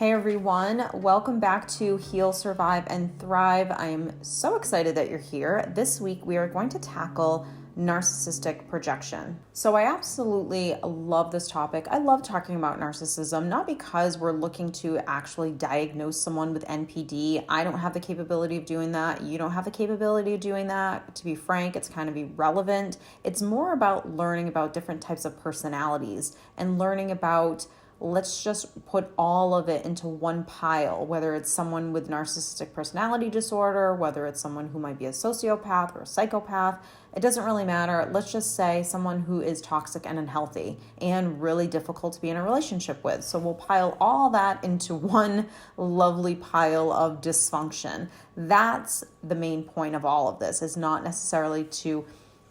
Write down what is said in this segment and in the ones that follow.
Hey everyone, welcome back to Heal, Survive, and Thrive. I am so excited that you're here. This week we are going to tackle narcissistic projection. So I absolutely love this topic. I love talking about narcissism, not because we're looking to actually diagnose someone with NPD. I don't have the capability of doing that. You don't have the capability of doing that. To be frank, it's kind of irrelevant. It's more about learning about different types of personalities and learning about, let's just put all of it into one pile, whether it's someone with narcissistic personality disorder, whether it's someone who might be a sociopath or a psychopath. It doesn't really matter. Let's just say someone who is toxic and unhealthy and really difficult to be in a relationship with. So we'll pile all that into one lovely pile of dysfunction. That's the main point of all of this, is not necessarily to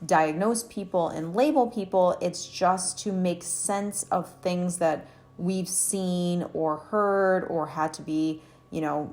diagnose people and label people. It's just to make sense of things that we've seen or heard or had to be,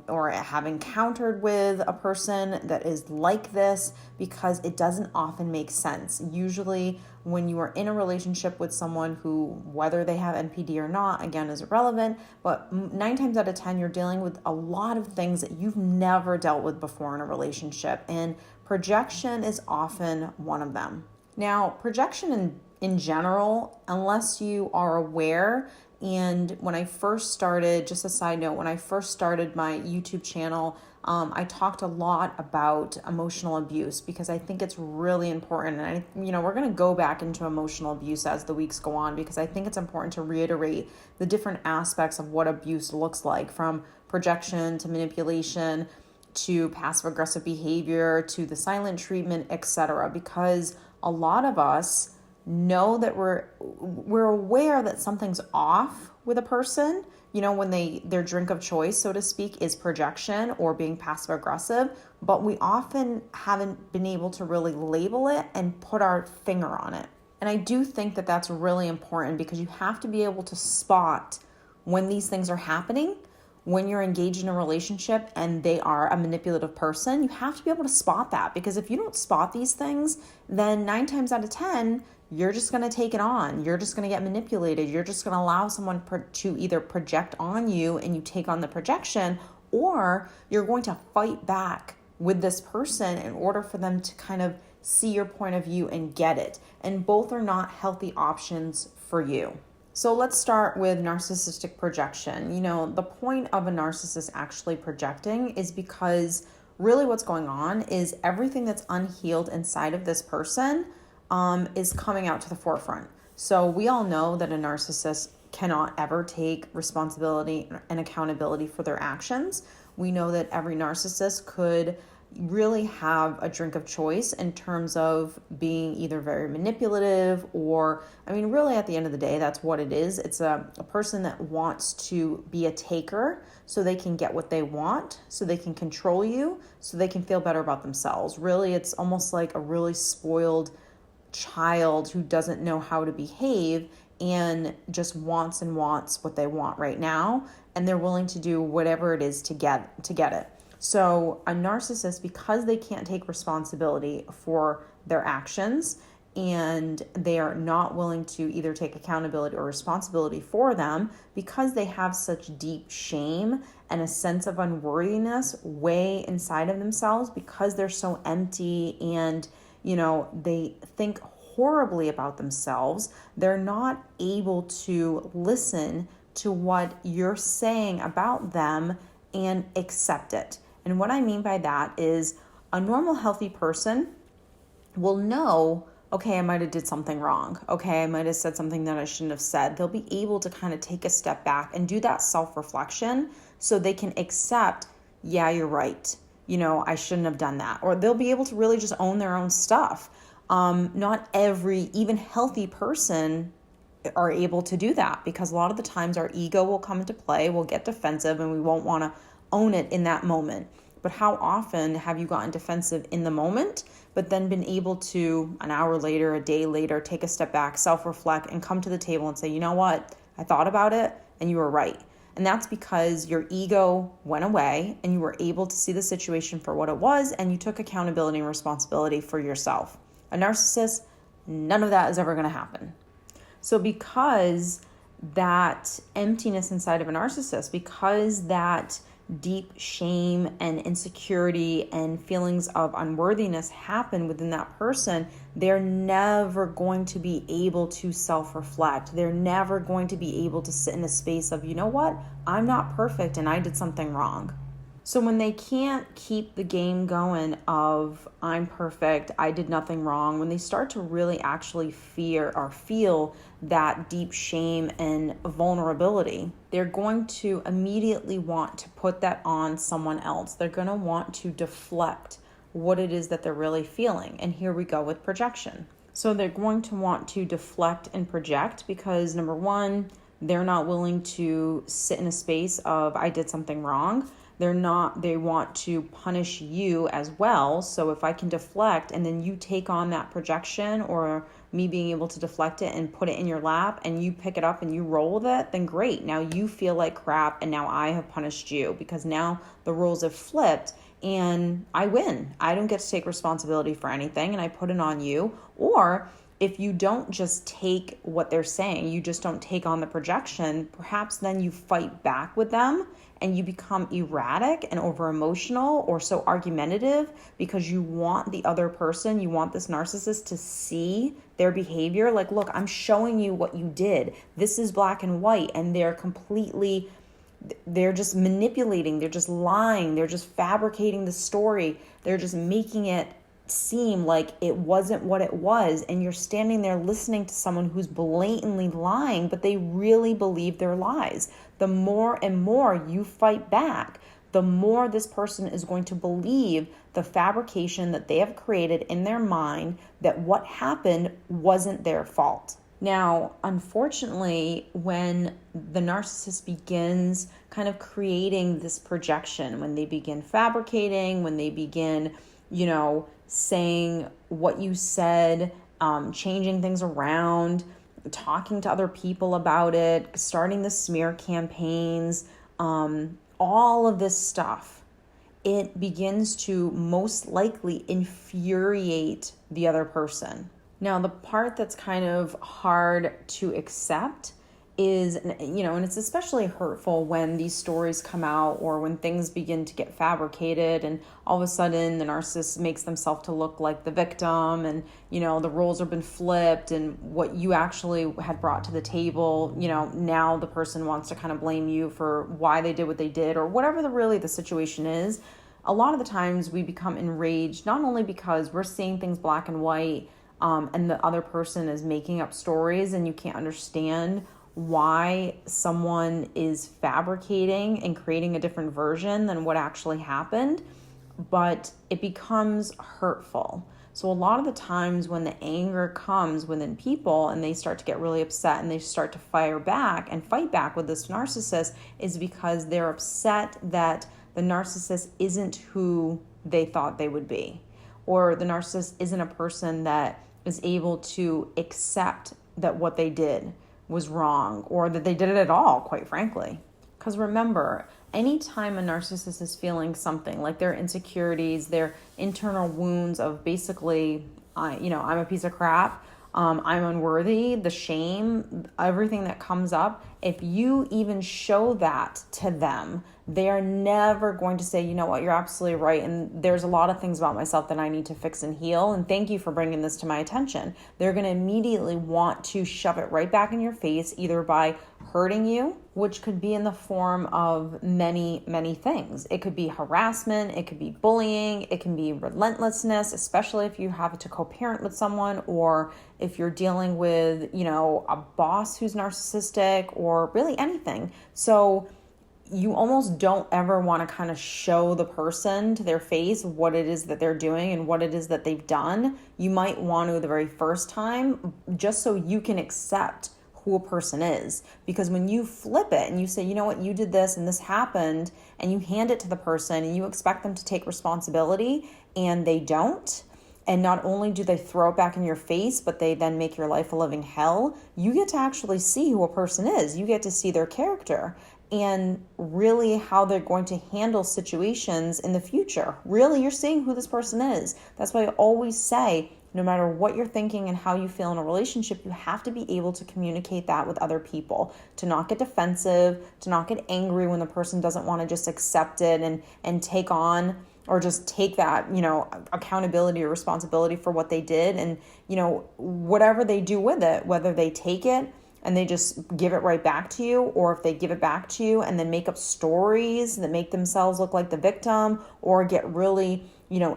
or have encountered with a person that is like this, because it doesn't often make sense. Usually when you are in a relationship with someone who, whether they have NPD or not, again, is irrelevant, but 9 times out of 10, you're dealing with a lot of things that you've never dealt with before in a relationship. And projection is often one of them. Now, projection in general, unless you are aware. And when I first started, just a side note, when I first started my YouTube channel, I talked a lot about emotional abuse because I think it's really important. And we're going to go back into emotional abuse as the weeks go on, because I think it's important to reiterate the different aspects of what abuse looks like, from projection to manipulation to passive aggressive behavior to the silent treatment, etc. Because a lot of us know that we're aware that something's off with a person, when their drink of choice, so to speak, is projection or being passive aggressive, but we often haven't been able to really label it and put our finger on it. And I do think that that's really important, because you have to be able to spot when these things are happening. When you're engaged in a relationship and they are a manipulative person, you have to be able to spot that, because if you don't spot these things, then 9 times out of 10, you're just going to take it on. You're just going to get manipulated. You're just going to allow someone to either project on you and you take on the projection, or you're going to fight back with this person in order for them to kind of see your point of view and get it. And both are not healthy options for you. So let's start with narcissistic projection. The point of a narcissist actually projecting is because really what's going on is everything that's unhealed inside of this person is coming out to the forefront. So we all know that a narcissist cannot ever take responsibility and accountability for their actions. We know that every narcissist could really have a drink of choice in terms of being either very manipulative or, really at the end of the day, that's what it is. It's a person that wants to be a taker so they can get what they want, so they can control you, so they can feel better about themselves. Really, it's almost like a really spoiled child who doesn't know how to behave and just wants what they want right now, and they're willing to do whatever it is to get it. So a narcissist, because they can't take responsibility for their actions and they are not willing to either take accountability or responsibility for them, because they have such deep shame and a sense of unworthiness way inside of themselves, because they're so empty and they think horribly about themselves, they're not able to listen to what you're saying about them and accept it. And what I mean by that is, a normal, healthy person will know, okay, I might have did something wrong. Okay, I might have said something that I shouldn't have said. They'll be able to kind of take a step back and do that self-reflection so they can accept, yeah, you're right. I shouldn't have done that. Or they'll be able to really just own their own stuff. Not every, even healthy person are able to do that, because a lot of the times our ego will come into play, we'll get defensive, and we won't want to own it in that moment. But how often have you gotten defensive in the moment, but then been able to, an hour later, a day later, take a step back, self-reflect, and come to the table and say, you know what, I thought about it and you were right. And that's because your ego went away and you were able to see the situation for what it was, and you took accountability and responsibility for yourself. A narcissist, none of that is ever going to happen. So because that emptiness inside of a narcissist, because that deep shame and insecurity and feelings of unworthiness happen within that person, they're never going to be able to self-reflect. They're never going to be able to sit in a space of, you know what, I'm not perfect and I did something wrong. So when they can't keep the game going of I'm perfect, I did nothing wrong, when they start to really actually fear or feel that deep shame and vulnerability, they're going to immediately want to put that on someone else. They're going to want to deflect what it is that they're really feeling. And here we go with projection. So they're going to want to deflect and project because, number one, they're not willing to sit in a space of I did something wrong. They want to punish you as well. So if I can deflect and then you take on that projection, or me being able to deflect it and put it in your lap and you pick it up and you roll with it, then great. Now you feel like crap and now I have punished you, because now the roles have flipped and I win. I don't get to take responsibility for anything and I put it on you. Or if you don't just take what they're saying, you just don't take on the projection, perhaps then you fight back with them and you become erratic and over emotional or so argumentative because you want the other person, you want this narcissist to see their behavior. Like, look, I'm showing you what you did. This is black and white. And they're just manipulating. They're just lying. They're just fabricating the story. They're just making it seem like it wasn't what it was, and you're standing there listening to someone who's blatantly lying, but they really believe their lies. The more and more you fight back, the more this person is going to believe the fabrication that they have created in their mind, that what happened wasn't their fault. Now, unfortunately, when the narcissist begins kind of creating this projection, when they begin fabricating, when they begin, saying what you said, changing things around, talking to other people about it, starting the smear campaigns, all of this stuff, it begins to most likely infuriate the other person. Now, the part that's kind of hard to accept is, and it's especially hurtful when these stories come out or when things begin to get fabricated and all of a sudden the narcissist makes themselves to look like the victim, and, the roles have been flipped and what you actually had brought to the table, now the person wants to kind of blame you for why they did what they did or whatever the situation is. A lot of the times we become enraged, not only because we're seeing things black and white, and the other person is making up stories and you can't understand why someone is fabricating and creating a different version than what actually happened, but it becomes hurtful. So a lot of the times when the anger comes within people and they start to get really upset and they start to fire back and fight back with this narcissist, is because they're upset that the narcissist isn't who they thought they would be, or the narcissist isn't a person that is able to accept that what they did was wrong, or that they did it at all, quite frankly. Because remember, anytime a narcissist is feeling something like their insecurities, their internal wounds of basically, I'm a piece of crap, I'm unworthy, the shame, everything that comes up, if you even show that to them, they are never going to say, you know what, you're absolutely right, and there's a lot of things about myself that I need to fix and heal, and thank you for bringing this to my attention. They're going to immediately want to shove it right back in your face, either by hurting you, which could be in the form of many, many things. It could be harassment, it could be bullying, it can be relentlessness, especially if you have to co-parent with someone, or if you're dealing with, a boss who's narcissistic, or really anything. So you almost don't ever want to kind of show the person to their face what it is that they're doing and what it is that they've done. You might want to the very first time, just so you can accept who a person is. Because when you flip it and you say, you know what, you did this and this happened, and you hand it to the person and you expect them to take responsibility and they don't, and not only do they throw it back in your face, but they then make your life a living hell, you get to actually see who a person is. You get to see their character and really how they're going to handle situations in the future. Really, you're seeing who this person is. That's why I always say, no matter what you're thinking and how you feel in a relationship, you have to be able to communicate that with other people, to not get defensive, to not get angry when the person doesn't want to just accept it and take on or just take that, accountability or responsibility for what they did. And, whatever they do with it, whether they take it and they just give it right back to you, or if they give it back to you and then make up stories that make themselves look like the victim, or get really,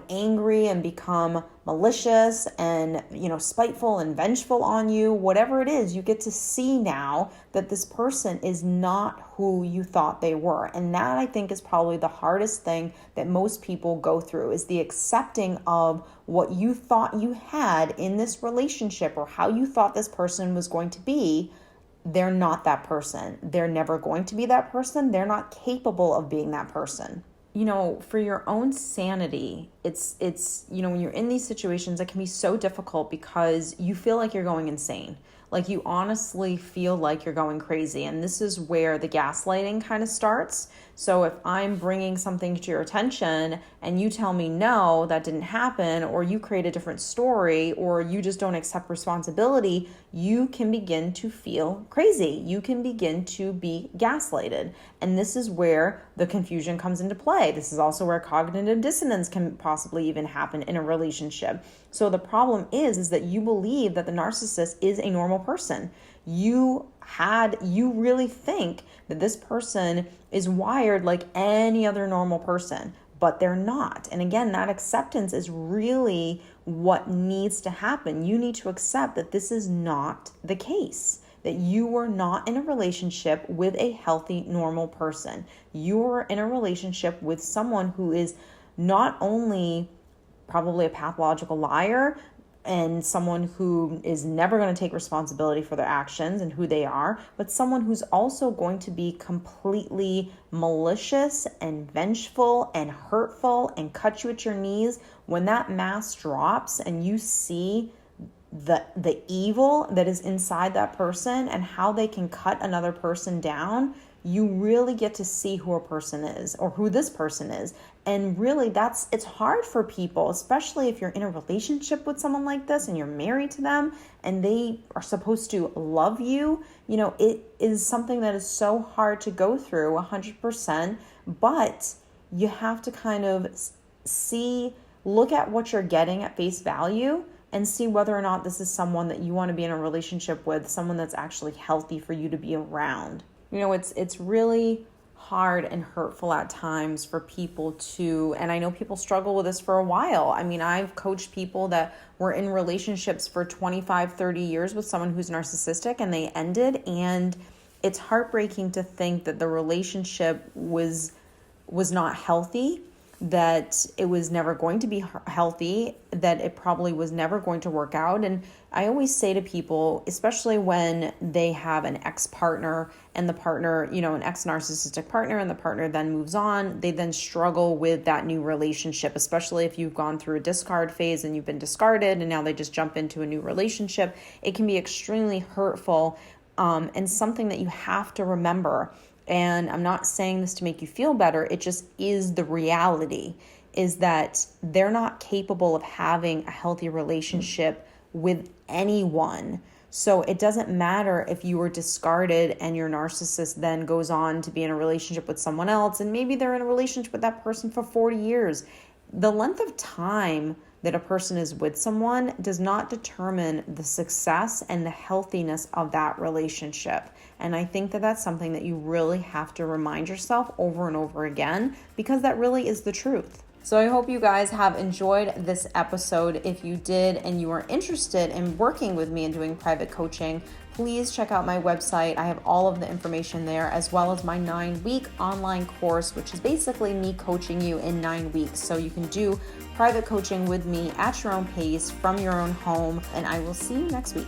angry and become malicious and, spiteful and vengeful on you, whatever it is, you get to see now that this person is not who you thought they were. And that, I think, is probably the hardest thing that most people go through, is the accepting of what you thought you had in this relationship or how you thought this person was going to be. They're not that person. They're never going to be that person. They're not capable of being that person. For your own sanity, it's when you're in these situations, it can be so difficult because you feel like you're going insane. Like, you honestly feel like you're going crazy. And this is where the gaslighting kind of starts. So if I'm bringing something to your attention and you tell me, no, that didn't happen, or you create a different story, or you just don't accept responsibility, you can begin to feel crazy. You can begin to be gaslighted. And this is where the confusion comes into play. This is also where cognitive dissonance can possibly even happen in a relationship. So the problem is that you believe that the narcissist is a normal person. You really think that this person is wired like any other normal person, but they're not. And again, that acceptance is really what needs to happen. You need to accept that this is not the case, that you were not in a relationship with a healthy, normal person. You were in a relationship with someone who is not only probably a pathological liar and someone who is never going to take responsibility for their actions and who they are, but someone who's also going to be completely malicious and vengeful and hurtful and cut you at your knees. When that mask drops and you see the evil that is inside that person and how they can cut another person down, you really get to see who a person is, or who this person is. And really, it's hard for people, especially if you're in a relationship with someone like this and you're married to them and they are supposed to love you. It is something that is so hard to go through 100%, but you have to kind of look at what you're getting at face value and see whether or not this is someone that you want to be in a relationship with, someone that's actually healthy for you to be around. It's really hard and hurtful at times for people to, and I know people struggle with this for a while. I mean, I've coached people that were in relationships for 25, 30 years with someone who's narcissistic, and they ended, and it's heartbreaking to think that the relationship was not healthy, that it was never going to be healthy, that it probably was never going to work out. And I always say to people, especially when they have an ex-partner and the partner, an ex-narcissistic partner, and the partner then moves on, they then struggle with that new relationship, especially if you've gone through a discard phase and you've been discarded and now they just jump into a new relationship. It can be extremely hurtful and something that you have to remember. And I'm not saying this to make you feel better. It just is the reality, is that they're not capable of having a healthy relationship with anyone. So it doesn't matter if you were discarded and your narcissist then goes on to be in a relationship with someone else, and maybe they're in a relationship with that person for 40 years. The length of time that a person is with someone does not determine the success and the healthiness of that relationship. And I think that that's something that you really have to remind yourself over and over again, because that really is the truth. So I hope you guys have enjoyed this episode. If you did and you are interested in working with me and doing private coaching, please check out my website. I have all of the information there, as well as my 9-week online course, which is basically me coaching you in 9 weeks. So you can do private coaching with me at your own pace from your own home, and I will see you next week.